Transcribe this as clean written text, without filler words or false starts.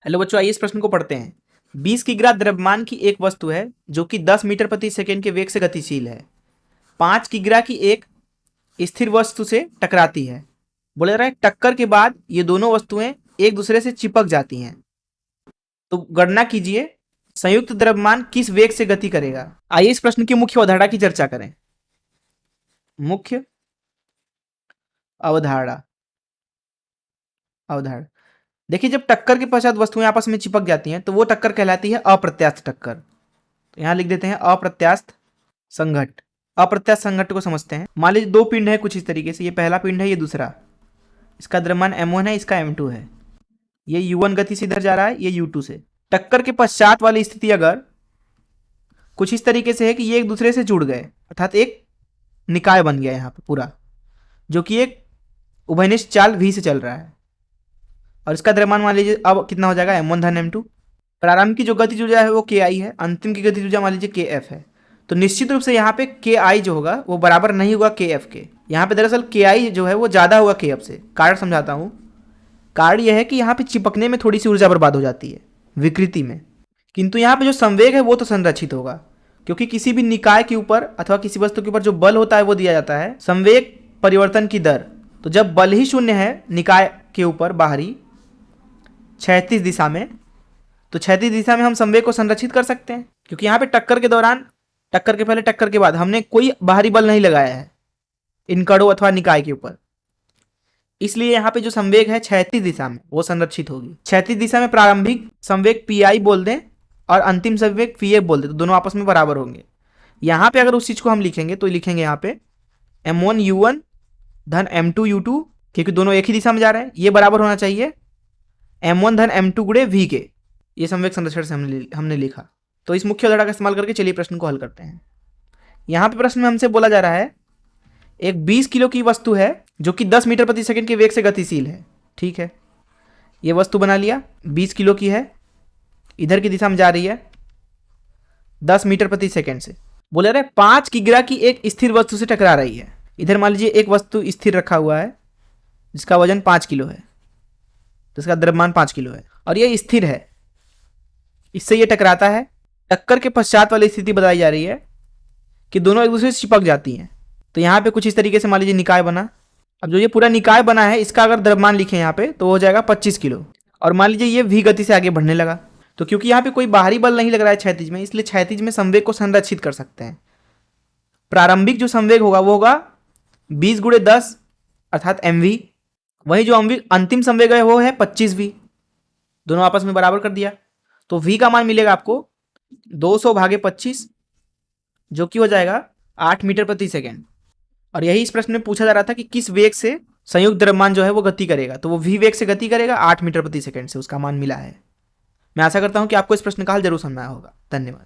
Hello बच्चों, आइए इस प्रश्न को पढ़ते हैं। 20 किग्रा द्रव्यमान की एक वस्तु है जो कि 10 मीटर प्रति सेकंड के वेग से गतिशील है। 5 किग्रा की एक स्थिर वस्तु से टकराती है। बोले रहा है टक्कर के बाद ये दोनों वस्तुएं एक दूसरे से चिपक जाती हैं। तो गणना कीजिए संयुक्त द्रव्यमान किस वेग से गति करेगा। आइए इस प्रश्न की मुख्य अवधारणा की चर्चा करें। मुख्य अवधारणा अवधारणा देखिए, जब टक्कर के पश्चात वस्तुएं आपस में चिपक जाती हैं तो वो टक्कर कहलाती है अप्रत्यास्थ टक्कर। तो यहां लिख देते हैं अप्रत्यास्थ संघट्ट। अप्रत्यास्थ संघट्ट को समझते हैं। मान लीजिए दो पिंड है कुछ इस तरीके से, ये पहला पिंड है, ये दूसरा। इसका द्रव्यमान m1 है, इसका m2 है। ये u1 गति से इधर जा रहा है, ये u2 से। टक्कर के पश्चात वाली स्थिति अगर कुछ इस तरीके से है कि ये एक दूसरे से जुड़ गए, अर्थात एक निकाय बन गया यहाँ पे पूरा, जो कि एक उभयनिष्ठ चाल v से चल रहा है। और इसका द्रव्यमान मान लीजिए अब कितना हो जाएगा, m1 धन m2। प्रारंभ की जो गति ऊर्जा है वो ki है, अंतिम की गति ऊर्जा मान लीजिए kf है। तो निश्चित रूप से यहाँ पे ki जो होगा वो बराबर नहीं होगा kf के। यहाँ पे दरअसल ki जो है वो ज़्यादा होगा kf से। कारण समझाता हूँ। कारण यह है कि यहाँ पे चिपकने में थोड़ी सी ऊर्जा बर्बाद हो जाती है विकृति में, किंतु यहाँ पे जो संवेग है वो तो संरक्षित होगा, क्योंकि किसी भी निकाय के ऊपर अथवा किसी वस्तु के ऊपर जो बल होता है वो दिया जाता है संवेग परिवर्तन की दर। तो जब बल ही शून्य है निकाय के ऊपर बाहरी क्षैतिज दिशा में, तो क्षैतिज दिशा में हम संवेग को संरक्षित कर सकते हैं, क्योंकि यहाँ पे टक्कर के दौरान, टक्कर के पहले, टक्कर के बाद हमने कोई बाहरी बल नहीं लगाया है इन कणों अथवा निकाय के ऊपर। इसलिए यहाँ पे जो संवेग है क्षैतिज दिशा में वो संरक्षित होगी। क्षैतिज दिशा में प्रारंभिक संवेग pi बोल दें और अंतिम संवेग pf बोल दें, तो दोनों आपस में बराबर होंगे। यहाँ पे अगर उस चीज को हम लिखेंगे तो लिखेंगे यहाँ पे m1 u1 धन m2 u2, क्योंकि दोनों एक ही दिशा में जा रहे हैं। ये बराबर होना चाहिए m1 धन m2 गुणे v के। ये संवेग संरक्षण से हमने लिखा। तो इस मुख्य अवधारणा का इस्तेमाल करके चलिए प्रश्न को हल करते हैं। यहाँ पे प्रश्न में हमसे बोला जा रहा है एक 20 किलो की वस्तु है जो कि 10 मीटर प्रति सेकंड के वेग से गतिशील है। ठीक है, ये वस्तु बना लिया, 20 किलो की है, इधर की दिशा में जा रही है 10 मीटर प्रति सेकंड से। बोले रहे 5 किग्रा की एक स्थिर वस्तु से टकरा रही है। इधर मान लीजिए एक वस्तु स्थिर रखा हुआ है जिसका वजन 5 किलो है, जिसका द्रव्यमान 5 किलो है, और ये स्थिर है, इससे ये टकराता है। टक्कर के पश्चात वाली स्थिति बताई जा रही है कि दोनों एक दूसरे से चिपक जाती हैं। तो यहाँ पे कुछ इस तरीके से मान लीजिए निकाय बना। अब जो ये पूरा निकाय बना है इसका अगर द्रव्यमान लिखें यहाँ पे तो हो जाएगा 25 किलो। और मान लीजिए ये v गति से आगे बढ़ने लगा, तो क्योंकि यहाँ पे कोई बाहरी बल नहीं लग रहा है क्षैतिज में, इसलिए क्षैतिज में संवेग को संरक्षित कर सकते हैं। प्रारंभिक जो संवेग होगा वो होगा 20 गुणे 10 अर्थात mv। वही जो अंतिम संवेग है वो है 25v। दोनों आपस में बराबर कर दिया, तो v का मान मिलेगा आपको 200 भागे 25, जो कि हो जाएगा 8 मीटर प्रति सेकेंड। और यही इस प्रश्न में पूछा जा रहा था कि किस वेग से संयुक्त द्रव्यमान जो है वो गति करेगा। तो वो v वेग से गति करेगा 8 मीटर प्रति सेकेंड से, उसका मान मिला है। मैं आशा करता हूं कि आपको इस प्रश्न का हल जरूर समझ में आया होगा। धन्यवाद।